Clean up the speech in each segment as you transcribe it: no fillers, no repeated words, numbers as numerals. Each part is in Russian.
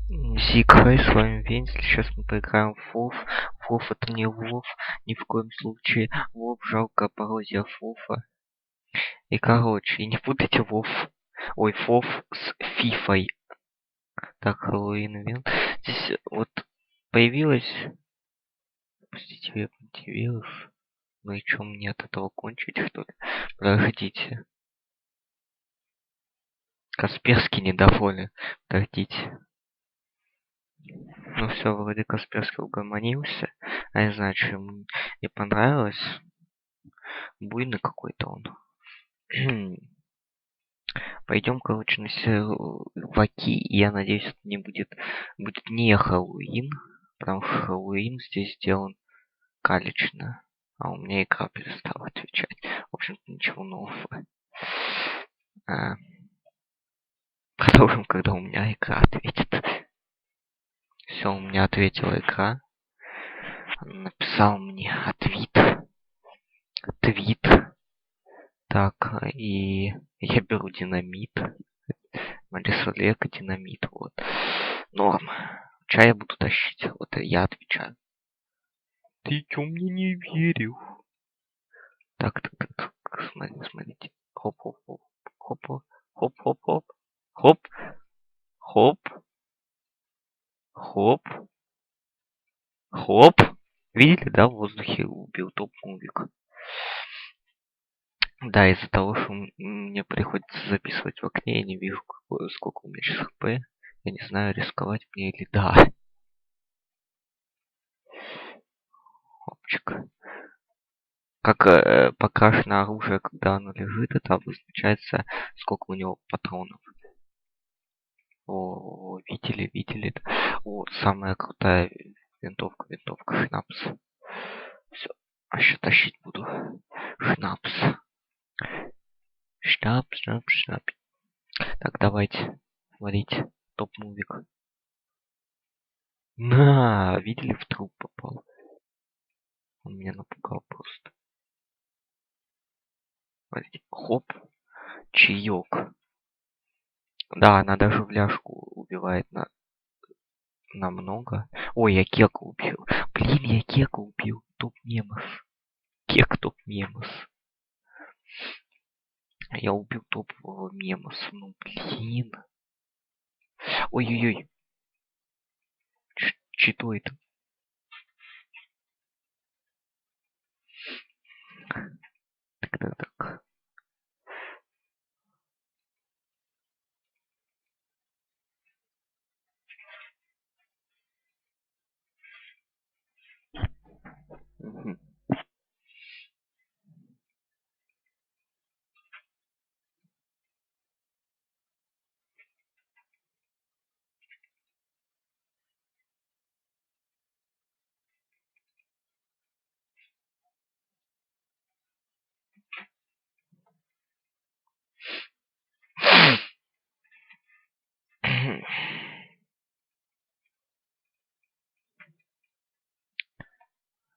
Зигхай, с вами Вензель. Сейчас мы поиграем в Вов. Вов это не Вов, ни в коем случае. Вов жалкая пародия Вова. И короче, и не путайте Вов. Ой, Вов с Фифой. Так, Хэллоуин Ивент. Здесь вот появилась... Пустите, вирус. Ну и чё, мне от этого кончить, что ли? Подождите. Касперский недоволен. Подождите. Ну все, вроде Касперский угомонился. А я знаю, что ему не понравилось. Буйный какой-то он. Пойдем, короче, на серваки. И я надеюсь, это не будет не Хэллоуин. Потому что Хэллоуин здесь сделан калечно. А у меня игра перестала отвечать. В общем-то, ничего нового. А, продолжим, когда у меня игра ответит. Все, у меня ответила игра. Она написала мне ответ. Твит. Так, и я беру динамит. Мариса Лего, динамит, вот. Норм. Чай я буду тащить. Вот я отвечаю. Ты чё мне не верил? Так. Смотрите. Хоп. Хоп. Хоп. Хоп. Хоп. Хоп. Хоп. Видели, да, в воздухе убил топ-мувик. Да, из-за того, что мне приходится записывать в окне, я не вижу, сколько у меня сейчас хп. Я не знаю, рисковать мне или да. Хопчик. Как покрашено оружие, когда оно лежит, это обозначается, сколько у него патронов. О, видели? Вот, самая крутая винтовка Шнапс. Все, а еще тащить буду. Шнапс. Шнапс. Так, давайте. Смотрите, топ-мувик. На, видели, в труп попал. Он меня напугал просто. Смотрите, хоп, чаек. Да, она даже в ляжку убивает намного. Ой, я Кека убил. Блин, я Кека убил. Топ-мемос. Кек топ-мемос. Я убил топового мемоса. Ну, блин. Ой-ой-ой. Что это? Так. Мгм.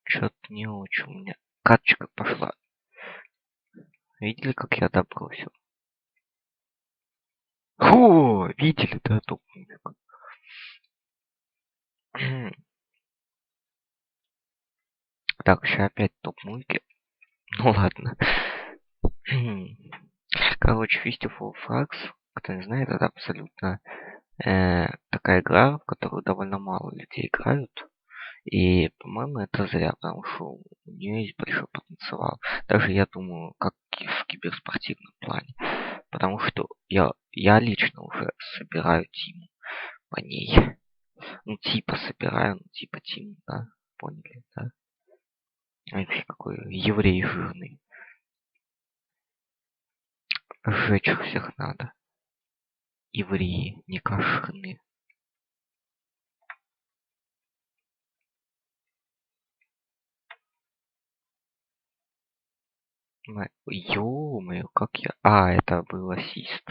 Что-то не очень у меня. Каточка пошла. Видели, как я добросил? О, видели, да, топ-мувик. Так, сейчас опять топ-мувики. Ну ладно. Короче, Fistful Flags, кто не знает, это абсолютно такая игра, в которую довольно мало людей играют. И, по-моему, это зря, потому что у нее есть большой потенциал. Даже, я думаю, как и в киберспортивном плане. Потому что я лично уже собираю тим по ней. Ну, типа собираю, ну, типа тим, да? Поняли, да? Вообще какой еврей жирный. Сжечь их всех надо. Евреи некошерные. Ё-моё, как я... А, это был ассист.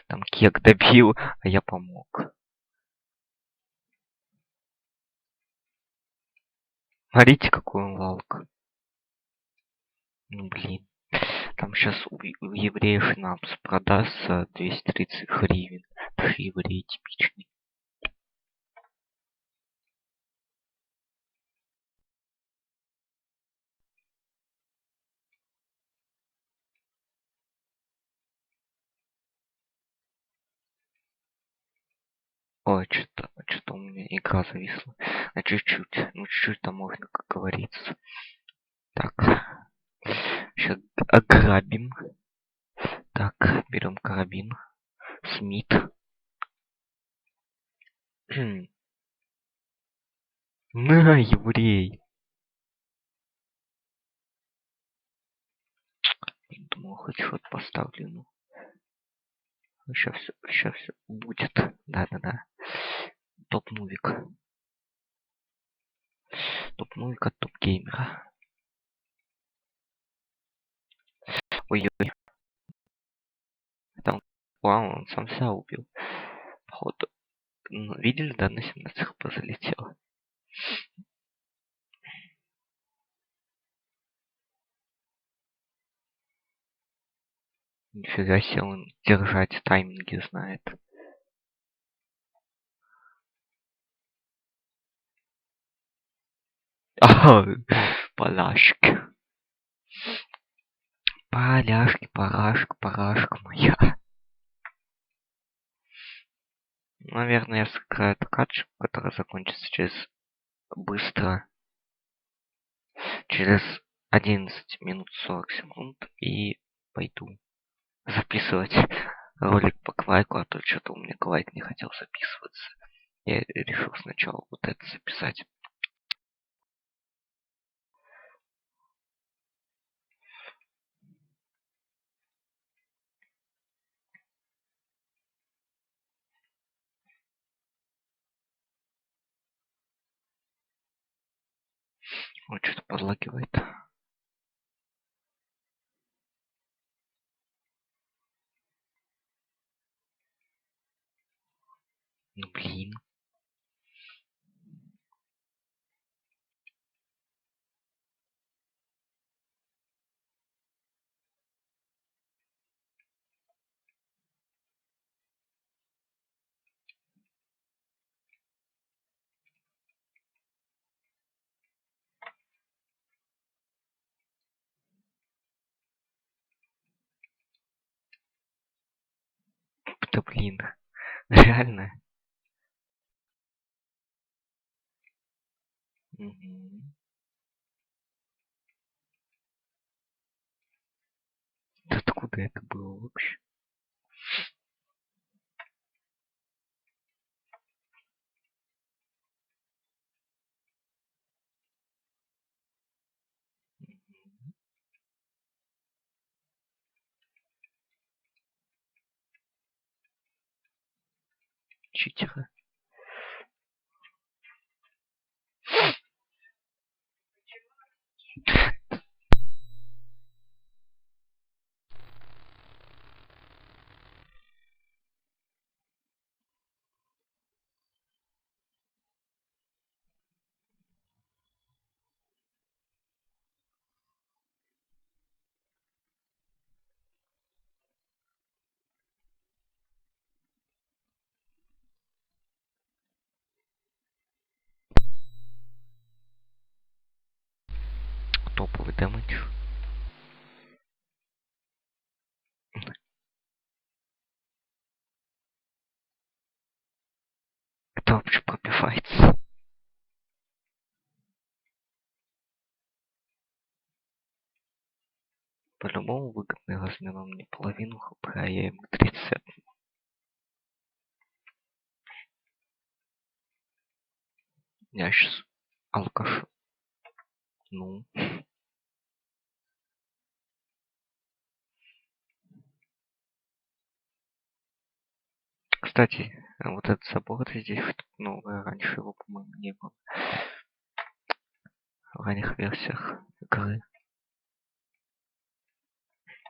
Там Кек добил, а я помог. Смотрите, какой он лалк. Ну, блин. Там сейчас у еврея шнапс продастся 230 гривен. Даже еврей типичный. игра зависла. На чуть-чуть. Ну, чуть-чуть там можно, как говорится. Так. Сейчас ограбим. Так, берем карабин. Смит. На, еврей. Думал, хоть что-то поставлю. Ну. Сейчас все будет. Да-да-да. Топ-мувик. Топ-мувик от топ-геймера. Ой-ой. Там, вау, он сам себя убил. Походу. Ну, видели, да, на 17 хп залетело. Нифига себе, он держать тайминги знает. Ага, поляшки. Поляшки, парашка, парашка моя. Наверное, я сыграю эту каточку, которая закончится через быстро. Через 11 минут 40 секунд. И пойду записывать ролик по Квайку, а то что-то у меня Квайк не хотел записываться. Я решил сначала вот это записать. Вот что-то подлагивает. Ну блин. Да блин. Реально. Угу. Да откуда это было вообще? Читера. Топовый дэмэдж. Это вообще пробивается. По-любому выгодный размен, он мне половину хп, а я ему 30. Я сейчас алкаш. Ну. Кстати, вот этот собор здесь что-то новое. Раньше его, по-моему, не было. В ранних версиях игры.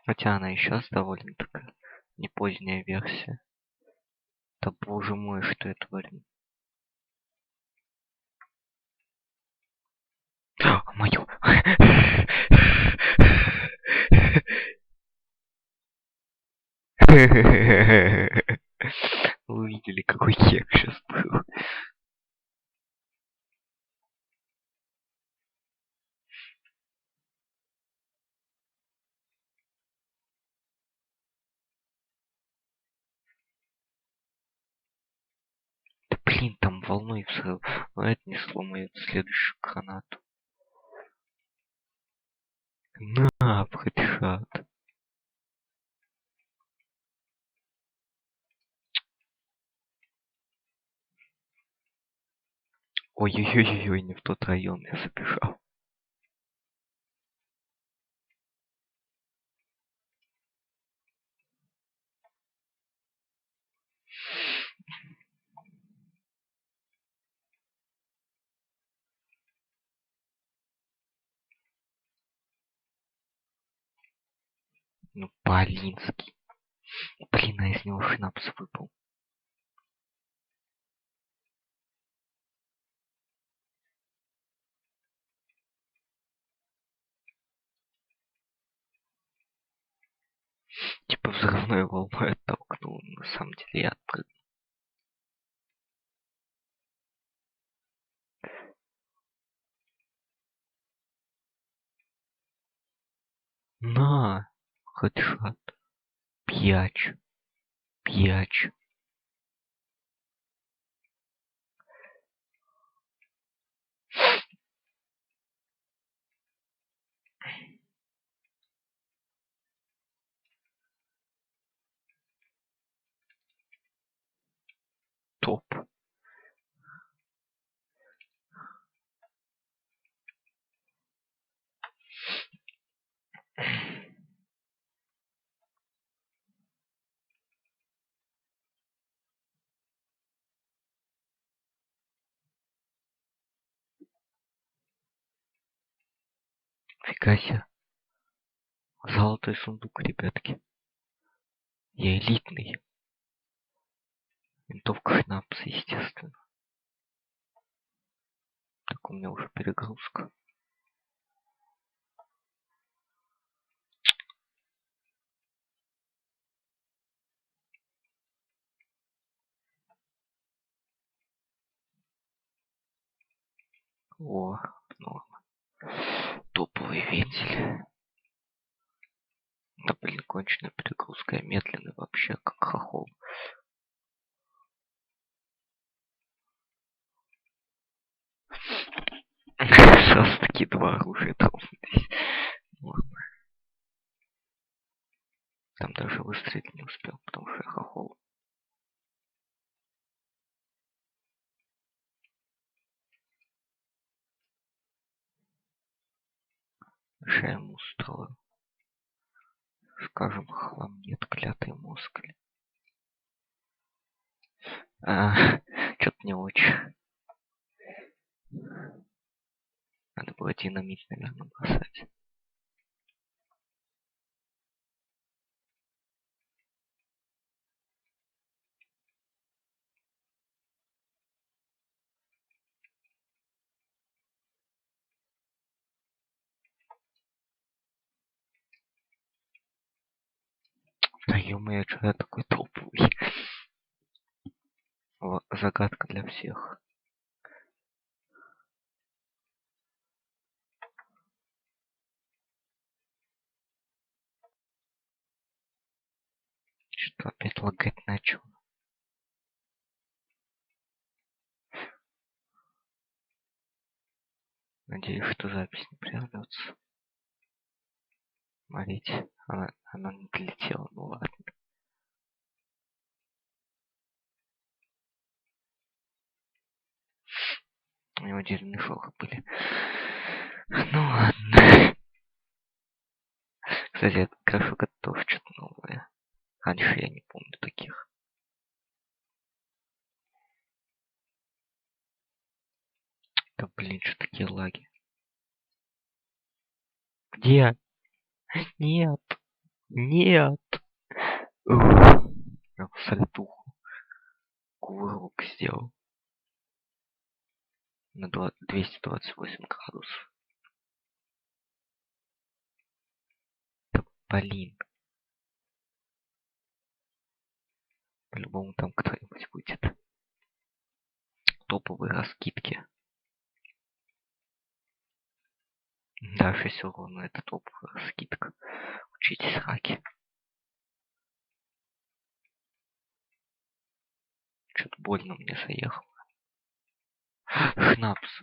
Хотя она и сейчас довольно такая не поздняя версия. Да боже мой, что я творю. Мою. Вы видели, какой кек сейчас был. Да блин, там волной взрыв, но это не сломает следующую гранату. На, хэдшот. Ой-ой-ой-ой, не в тот район я забежал. Ну, Полинский. Блин, а из него шнапс выпал. Типа взрывной волной оттолкнул. На самом деле я отпрыгнул. На! Хэдшот. Пьяч. Пьяч. Топ. Фига себе. Золотой сундук, ребятки. Я элитный. Винтовка шнапс, естественно. Так, у меня уже перегрузка. О, норма. Топовый вентиль. Да блин, конченая перегрузка. Я медленный вообще, как хохол. Сейчас такие два оружия толкнулись. Норма. Там даже выстрелить не успел, потому что я хохол. Я ему устрою. Скажем, хлам нет, клятый мозг. Что-то не очень. Надо было динамит, наверное, бросать. Да ё-моё, что я такой топовый? Загадка для всех. Что опять лагать начал? Надеюсь, что запись не прервется. Смотрите, она не долетела, ну ладно. У него деревни шоха были. Ну ладно. Кстати, этот график тоже что-то новое. Раньше я не помню таких. Да блин, что такие лаги? Где? Нет! Нет! Я сальтуху. Кувырок сделал. На 228 градусов. Да блин. По-любому там кто-нибудь будет. Топовые раскидки. Да, 6 урона это топовая раскидка. Учитесь хаки. Что-то больно мне заехало. Шнапс.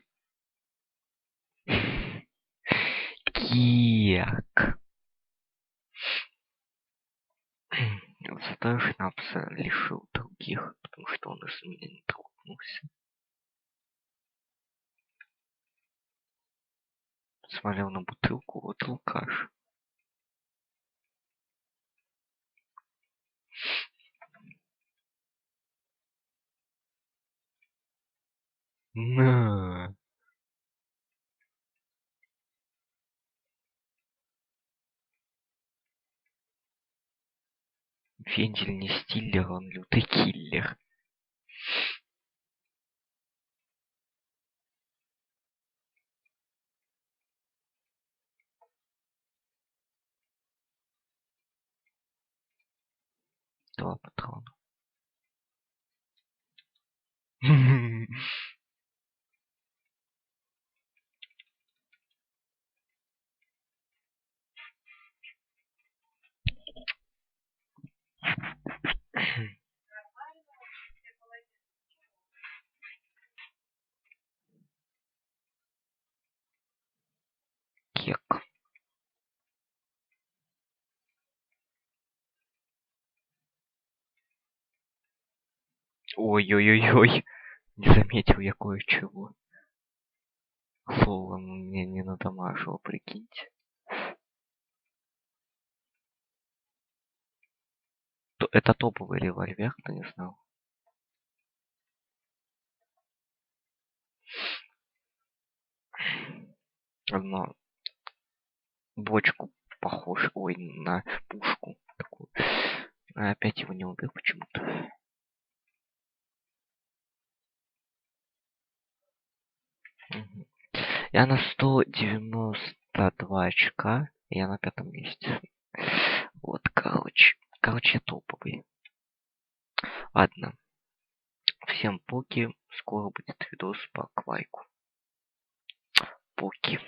Кек. Зато Шнапса лишил других, потому что он из меня не толкнулся. Смотрел на бутылку, вот алкаш. На. Фендель не стиллер, он лютый киллер. Два патрона. Кек. Ой-ой-ой-ой. Не заметил я кое-чего. Слово мне не надамажило, прикиньте. Это топовый револьвер, кто не знал. Но бочку похож, ой, на пушку такую. А опять его не убил почему-то. Мгм. Я на 192 очка, я на 5-м месте. Вот, короче. Короче, я топовый. Ладно. Всем поки. Скоро будет видос по квайку. Поки.